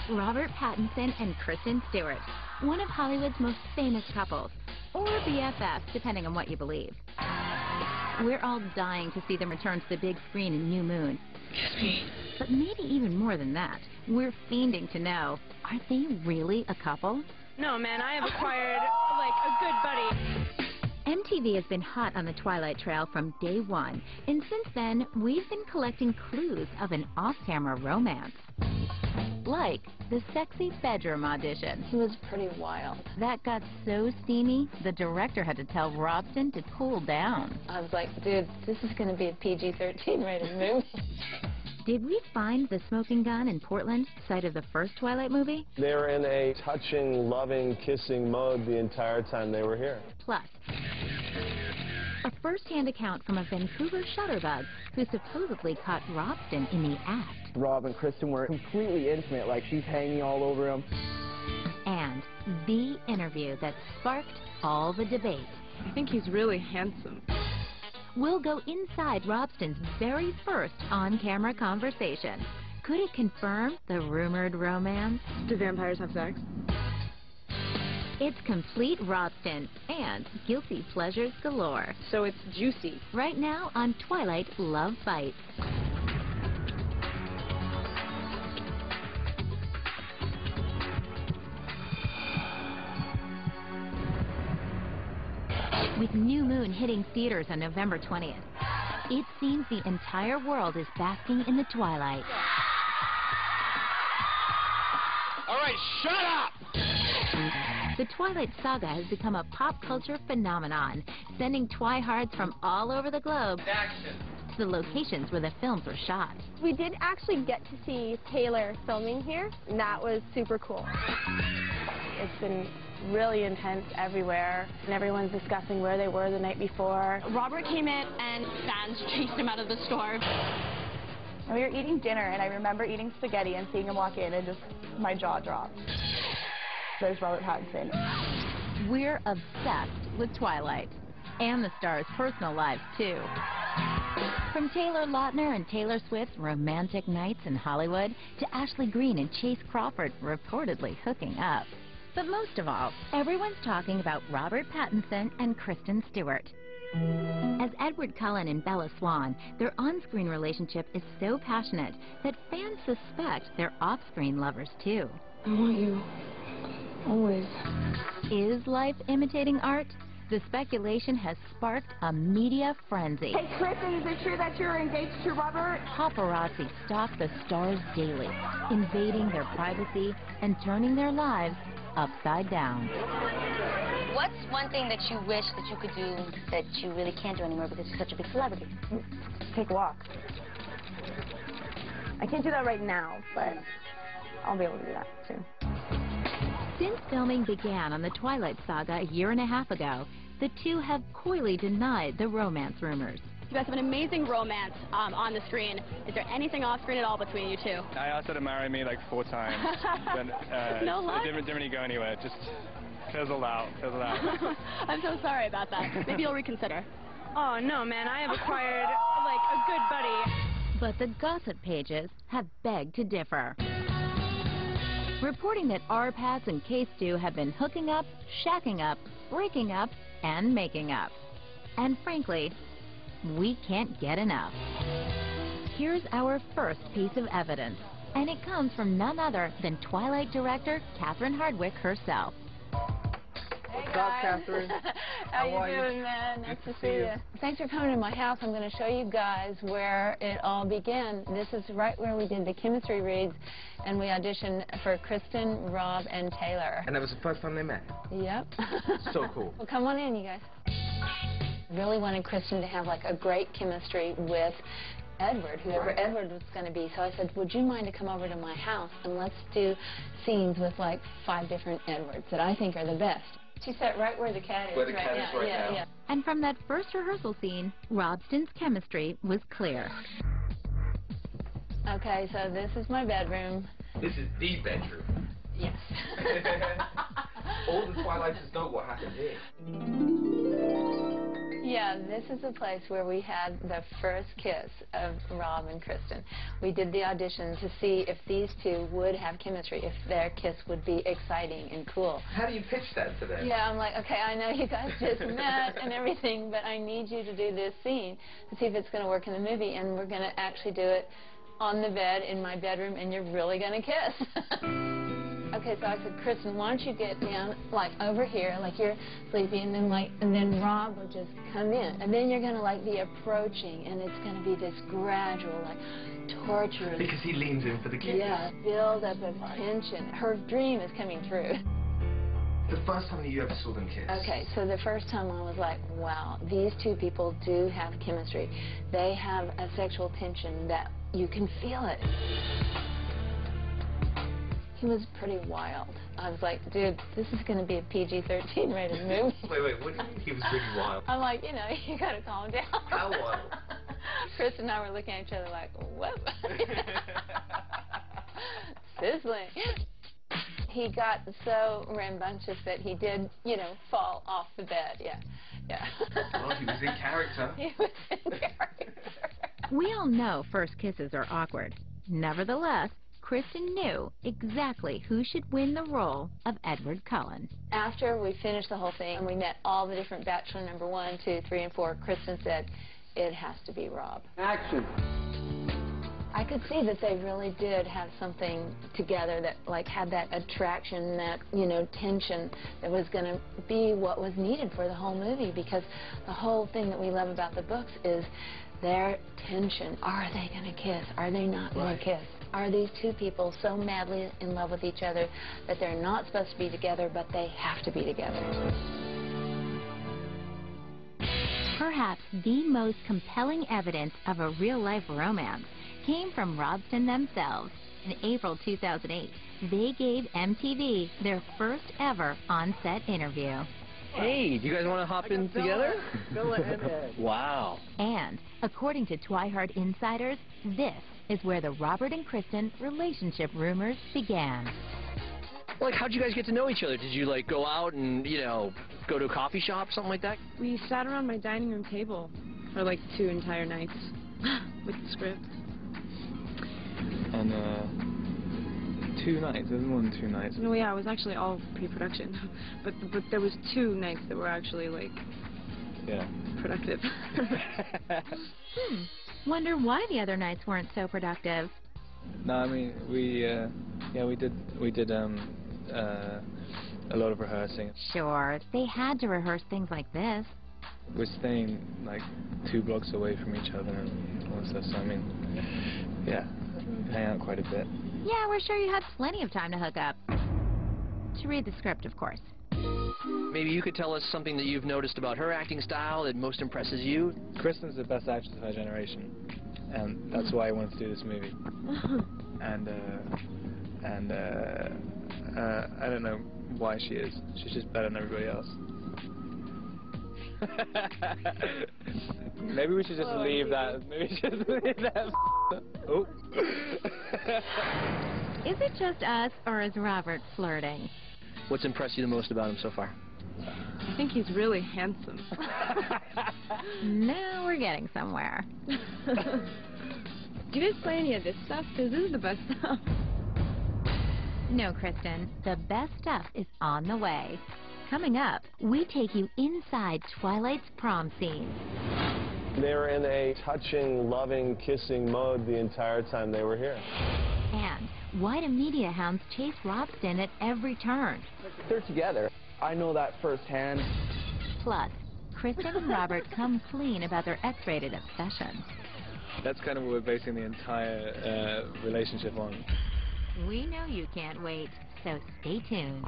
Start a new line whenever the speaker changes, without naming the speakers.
Robert Pattinson and Kristen Stewart, one of Hollywood's most famous couples, or BFFs, depending on what you believe. We're all dying to see them return to the big screen in New Moon.
Kiss me.
But maybe even more than that, we're fiending to know, are they really a couple?
No, man, I have acquired, like, a good buddy.
MTV has been hot on the Twilight trail from day one, and since then, we've been collecting clues of an off-camera romance. Like the sexy bedroom audition.
He was pretty wild.
That got so steamy, the director had to tell Robson to cool down.
I was like, dude, this is going to be a PG-13 rated movie.
Did we find the smoking gun in Portland, site of the first Twilight movie?
They were in a touching, loving, kissing mode the entire time they were here.
Plus, a first-hand account from a Vancouver shutterbug who supposedly caught Robson in the act.
Rob and Kristen were completely intimate, like she's hanging all over him.
And the interview that sparked all the debate.
I think he's really handsome.
We'll go inside Robson's very first on-camera conversation. Could it confirm the rumored romance?
Do vampires have sex?
It's complete Robson and guilty pleasures galore.
So it's juicy.
Right now on Twilight Love Bites. With New Moon hitting theaters on November 20th, it seems the entire world is basking in the twilight.
All right, shut up!
The Twilight saga has become a pop culture phenomenon, sending twihards from all over the globe to the locations where the films were shot.
We did actually get to see Taylor filming here, and that was super cool. It's been really intense everywhere, and everyone's discussing where they were the night before.
Robert came in and fans chased him out of the store.
And we were eating dinner, and I remember eating spaghetti and seeing him walk in, and just my jaw dropped. There's Robert Pattinson.
We're obsessed with Twilight, and the stars' personal lives, too. From Taylor Lautner and Taylor Swift's romantic nights in Hollywood to Ashley Greene and Chase Crawford reportedly hooking up. But most of all, everyone's talking about Robert Pattinson and Kristen Stewart. As Edward Cullen and Bella Swan, their on-screen relationship is so passionate that fans suspect they're off-screen lovers, too.
I want you. Always.
Is life imitating art? The speculation has sparked a media frenzy.
Hey, Kristen, is it true that you're engaged to Robert?
Paparazzi stalk the stars daily, invading their privacy and turning their lives upside down.
What's one thing that you wish that you could do that you really can't do anymore because you're such a big celebrity?
Take a walk. I can't do that right now, but I'll be able to do that soon.
Since filming began on the Twilight saga a year and a half ago, the two have coyly denied the romance rumors.
You guys have an amazing romance on the screen. Is there anything off screen at all between you two?
I asked her to marry me like 4 times. But,
no lie?
It didn't really go anywhere. Just fizzled out.
I'm so sorry about that. Maybe you'll reconsider.
Oh, no, man, I have acquired, like, a good buddy.
But the gossip pages have begged to differ, reporting that R-Pats and K-Stew have been hooking up, shacking up, breaking up, and making up. And frankly, we can't get enough. Here's our first piece of evidence, and it comes from none other than Twilight director Catherine Hardwicke herself.
What's up, Catherine?
How you doing, man? Nice to see you. Thanks for coming to my house. I'm going to show you guys where it all began. This is right where we did the chemistry reads, and we auditioned for Kristen, Rob, and Taylor.
And that was the first time they met?
Yep.
So cool.
Well, come on in, you guys. Really wanted Kristen to have like a great chemistry with Edward, whoever Edward was going to be. So I said, would you mind to come over to my house and let's do scenes with like 5 different Edwards that I think are the best. She sat right where the cat is
Where the cat is right now.
Yeah.
And from that first rehearsal scene, Robson's chemistry was clear.
Okay, so this is my bedroom.
This is the bedroom.
Yes.
All the Twilighters know what happened here.
Yeah, this is the place where we had the first kiss of Rob and Kristen. We did the audition to see if these two would have chemistry, if their kiss would be exciting and cool.
How do you pitch that to them?
Yeah, I'm like, okay, I know you guys just met and everything, but I need you to do this scene to see if it's going to work in the movie, and we're going to actually do it on the bed in my bedroom, and you're really going to kiss. Okay, so I said, Kristen, why don't you get down, like, over here, like you're sleepy, and then Rob would just come in. And then you're going to, like, be approaching, and it's going to be this gradual, like, torturous.
Because he leans in for the kiss.
Yeah, build up of tension. Her dream is coming true.
The first time that you ever saw them kiss.
Okay, so the first time I was like, wow, these two people do have chemistry. They have a sexual tension that you can feel it. He was pretty wild. I was like, dude, this is going to be a PG-13 rated movie.
Wait, what do you mean he was really wild?
I'm like, you know, you got to calm down.
How wild?
Chris and I were looking at each other like, whoa. Sizzling. He got so rambunctious that he did, you know, fall off the bed. Yeah.
Well, he was in character.
He was in character.
We all know first kisses are awkward. Nevertheless, Kristen knew exactly who should win the role of Edward Cullen.
After we finished the whole thing and we met all the different Bachelor number 1, 2, 3, and 4, Kristen said, it has to be Rob.
Action.
I could see that they really did have something together that, like, had that attraction, that, you know, tension that was going to be what was needed for the whole movie, because the whole thing that we love about the books is their tension. Are they going to kiss? Are they not going to kiss? Are these two people so madly in love with each other that they're not supposed to be together, but they have to be together?
Perhaps the most compelling evidence of a real-life romance came from Robson themselves. In April 2008, they gave MTV their first ever on-set interview.
Hey, do you guys want to hop in together? Wow.
And, according to Twilight insiders, this is where the Robert and Kristen relationship rumors began.
Like, how'd you guys get to know each other? Did you, like, go out and, you know, go to a coffee shop or something like that?
We sat around my dining room table for like 2 entire nights with the script.
And 2 nights. There's more than 2 nights.
No, yeah, it was actually all pre-production, but there was 2 nights that were actually like productive.
Wonder why the other nights weren't so productive.
No, I mean we did a lot of rehearsing.
Sure, they had to rehearse things like this.
We're staying like 2 blocks away from each other and all that stuff. So I mean, yeah, we hang out quite a bit.
Yeah, we're sure you had plenty of time to hook up. To read the script, of course.
Maybe you could tell us something that you've noticed about her acting style that most impresses you?
Kristen's the best actress of her generation, and that's why I wanted to do this movie. and I don't know why she is. She's just better than everybody else. Maybe we should just leave that. Maybe we should just leave that. Oh.
Is it just us, or is Robert flirting?
What's impressed you the most about him so far?
I think he's really handsome.
Now we're getting somewhere.
Do you guys play any of this stuff? Because this is the best stuff.
No, Kristen, the best stuff is on the way. Coming up, we take you inside Twilight's prom scene.
They were in a touching, loving, kissing mode the entire time they were here.
And why do media hounds chase Robson at every turn?
They're together. I know that firsthand.
Plus, Kristen and Robert come clean about their X-rated obsession.
That's kind of what we're basing the entire relationship on.
We know you can't wait, so stay tuned.